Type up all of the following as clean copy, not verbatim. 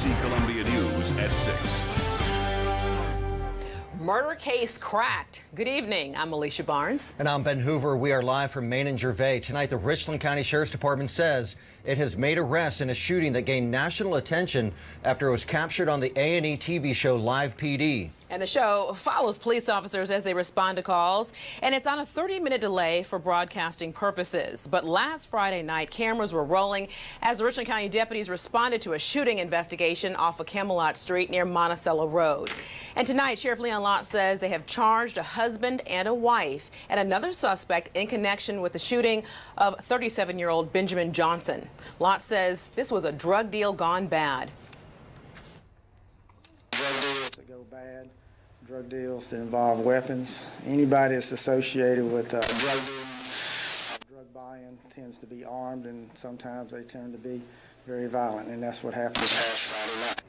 ABC Columbia News at 6. Murder case cracked. Good evening. I'm Alicia Barnes. And I'm Ben Hoover. We are live from Main and Gervais. Tonight, the Richland County Sheriff's Department says it has made arrests in a shooting that gained national attention after it was captured on the A&E TV show Live PD. And the show follows police officers as they respond to calls, and it's on a 30-minute delay for broadcasting purposes. But last Friday night, cameras were rolling as the Richland County deputies responded to a shooting investigation off of Camelot Street near Monticello Road. And tonight, Sheriff Leon Lott says they have charged a husband and a wife and another suspect in connection with the shooting of 37-year-old Benjamin Johnson. Lott says this was a drug deal gone bad. Drug deals that go bad, drug deals that involve weapons. Anybody that's associated with drug buying tends to be armed, and sometimes they tend to be very violent, and that's what happened last Friday night.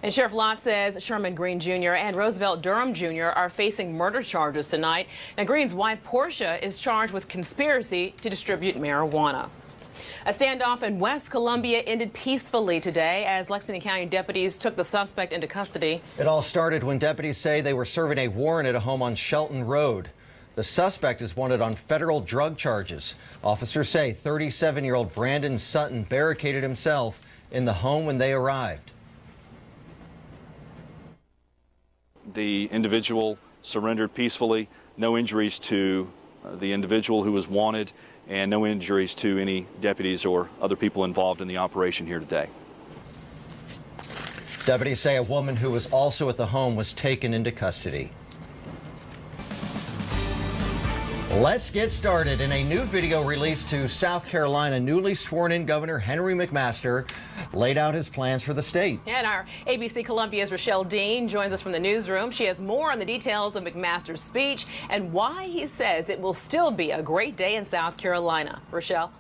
And Sheriff Lott says Sherman Green Jr. and Roosevelt Durham Jr. are facing murder charges tonight. Now, Green's wife, Portia, is charged with conspiracy to distribute marijuana. A standoff in West Columbia ended peacefully today as Lexington County deputies took the suspect into custody. It all started when deputies say they were serving a warrant at a home on Shelton Road. The suspect is wanted on federal drug charges. Officers say 37-year-old Brandon Sutton barricaded himself in the home when they arrived. The individual surrendered peacefully, no injuries to the individual who was wanted, and no injuries to any deputies or other people involved in the operation here today. Deputies say a woman who was also at the home was taken into custody. Let's get started. In a new video released to South Carolina, newly sworn-in Governor Henry McMaster laid out his plans for the state. And our ABC Columbia's Rochelle Dean joins us from the newsroom. She has more on the details of McMaster's speech and why he says it will still be a great day in South Carolina. Rochelle?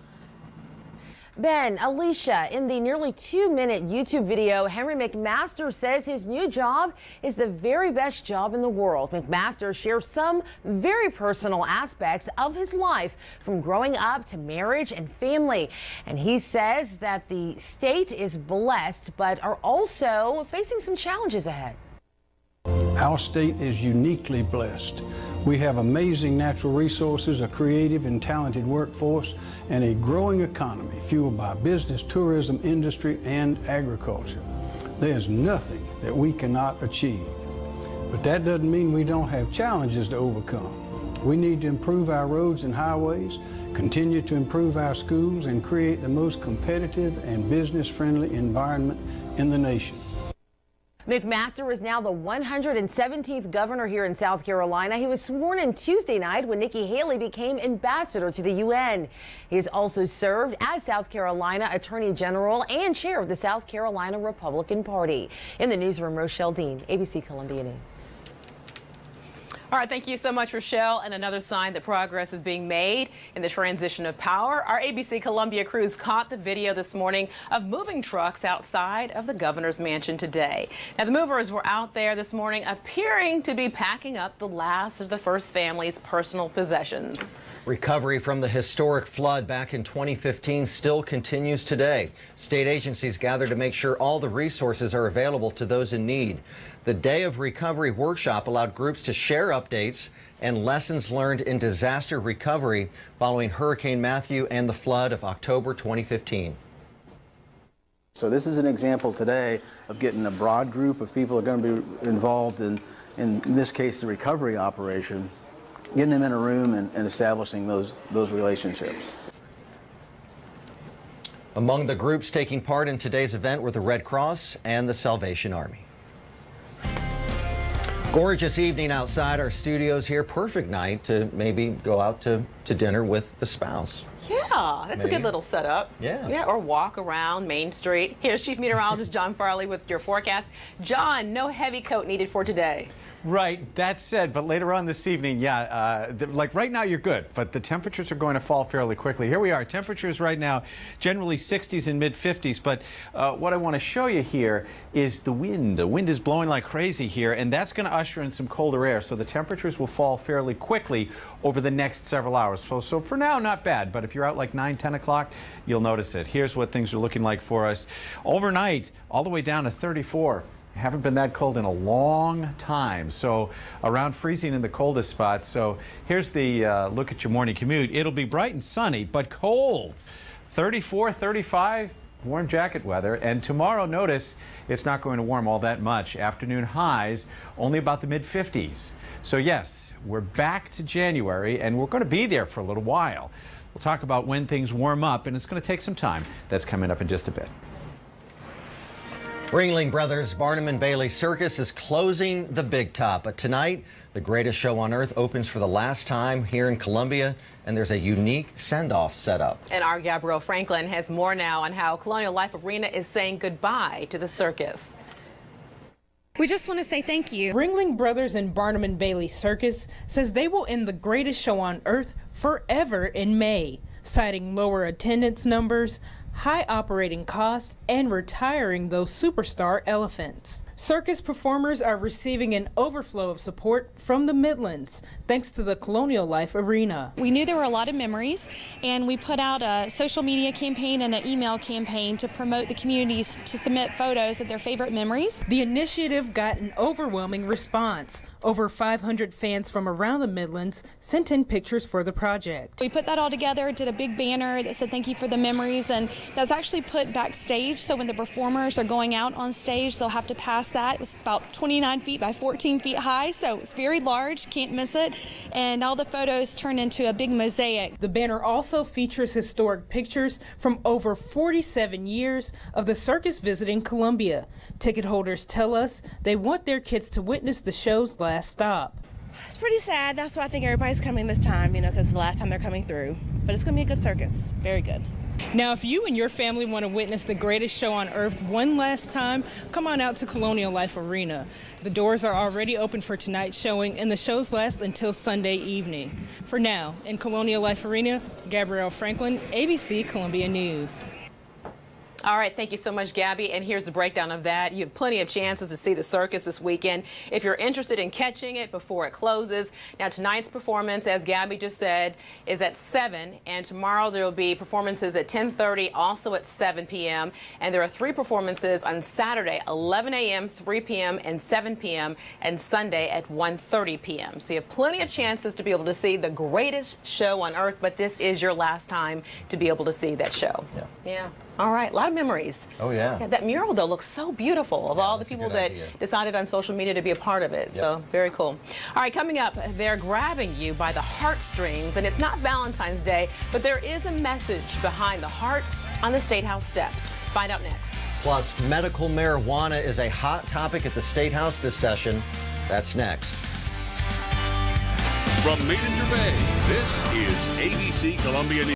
Ben, Alicia, in the nearly 2-minute YouTube video, Henry McMaster says his new job is the very best job in the world. McMaster shares some very personal aspects of his life, from growing up to marriage and family. And he says that the state is blessed, but are also facing some challenges ahead. Our state is uniquely blessed. We have amazing natural resources, a creative and talented workforce, and a growing economy fueled by business, tourism, industry, and agriculture. There's nothing that we cannot achieve. But that doesn't mean we don't have challenges to overcome. We need to improve our roads and highways, continue to improve our schools, and create the most competitive and business-friendly environment in the nation. McMaster is now the 117th governor here in South Carolina. He was sworn in Tuesday night when Nikki Haley became ambassador to the UN. He has also served as South Carolina Attorney General and chair of the South Carolina Republican Party. In the newsroom, Rochelle Dean, ABC Columbia News. All right, thank you so much, Rochelle. And another sign that progress is being made in the transition of power. Our ABC Columbia crews caught the video this morning of moving trucks outside of the governor's mansion today. Now, the movers were out there this morning appearing to be packing up the last of the first family's personal possessions. Recovery from the historic flood back in 2015 still continues today. State agencies gather to make sure all the resources are available to those in need. The Day of Recovery workshop allowed groups to share updates and lessons learned in disaster recovery following Hurricane Matthew and the flood of October 2015. So this is an example today of getting a broad group of people who are going to be involved in this case, the recovery operation, getting them in a room and establishing those relationships. Among the groups taking part in today's event were the Red Cross and the Salvation Army. Gorgeous evening outside our studios here. Perfect night to maybe go out to dinner with the spouse. Yeah, that's a good little setup. Yeah, or walk around Main Street. Here's Chief Meteorologist John Farley with your forecast. John, no heavy coat needed for today. Right, that said, but later on this evening, like right now you're good, but the temperatures are going to fall fairly quickly. Here we are, temperatures right now generally 60s and mid-50s, but what I want to show you here is the wind. The wind is blowing like crazy here, and that's going to usher in some colder air, so the temperatures will fall fairly quickly over the next several hours. So for now, not bad, but if you're out like 9, 10 o'clock, you'll notice it. Here's what things are looking like for us. Overnight, all the way down to 34. Haven't been that cold in a long time, so around freezing in the coldest spots. So here's the look at your morning commute. It'll be bright and sunny, but cold. 34, 35, warm jacket weather. And tomorrow, notice, it's not going to warm all that much. Afternoon highs only about the mid-50s. So yes, we're back to January, and we're going to be there for a little while. We'll talk about when things warm up, and it's going to take some time. That's coming up in just a bit. Ringling Brothers Barnum and Bailey Circus is closing the Big Top, but tonight the greatest show on earth opens for the last time here in Columbia, and there's a unique send-off set up. And our Gabrielle Franklin has more now on how Colonial Life Arena is saying goodbye to the circus. We just want to say thank you. Ringling Brothers and Barnum and Bailey Circus says they will end the greatest show on earth forever in May, citing lower attendance numbers, high operating costs, and retiring those superstar elephants. Circus performers are receiving an overflow of support from the Midlands, thanks to the Colonial Life Arena. We knew there were a lot of memories, and we put out a social media campaign and an email campaign to promote the communities to submit photos of their favorite memories. The initiative got an overwhelming response. Over 500 fans from around the Midlands sent in pictures for the project. We put that all together, did a big banner that said thank you for the memories, and that's actually put backstage, so when the performers are going out on stage, they'll have to pass that. It was about 29 feet by 14 feet high, so it's very large, can't miss it, and all the photos turn into a big mosaic. The banner also features historic pictures from over 47 years of the circus visiting Columbia. Ticket holders tell us they want their kids to witness the show's last stop. It's pretty sad. That's why I think everybody's coming this time, because it's the last time they're coming through. But it's going to be a good circus. Very good. Now, if you and your family want to witness the greatest show on earth one last time, come on out to Colonial Life Arena. The doors are already open for tonight's showing, and the shows last until Sunday evening. For now, in Colonial Life Arena, Gabrielle Franklin, ABC Columbia News. All right, thank you so much, Gabby. And here's the breakdown of that. You have plenty of chances to see the circus this weekend if you're interested in catching it before it closes. Now, tonight's performance, as Gabby just said, is at 7, and tomorrow there will be performances at 10:30, also at 7 p.m. And there are 3 performances on Saturday, 11 a.m., 3 p.m., and 7 p.m., and Sunday at 1:30 p.m. So you have plenty of chances to be able to see the greatest show on earth, but this is your last time to be able to see that show. Yeah. All right, a lot of memories. Oh, yeah. That mural, though, looks so beautiful of all the people that decided on social media to be a part of it. So very cool. All right, coming up, they're grabbing you by the heartstrings, and it's not Valentine's Day, but there is a message behind the hearts on the State House steps. Find out next. Plus, medical marijuana is a hot topic at the State House this session. That's next. From Manager Bay, this is ABC Columbia News.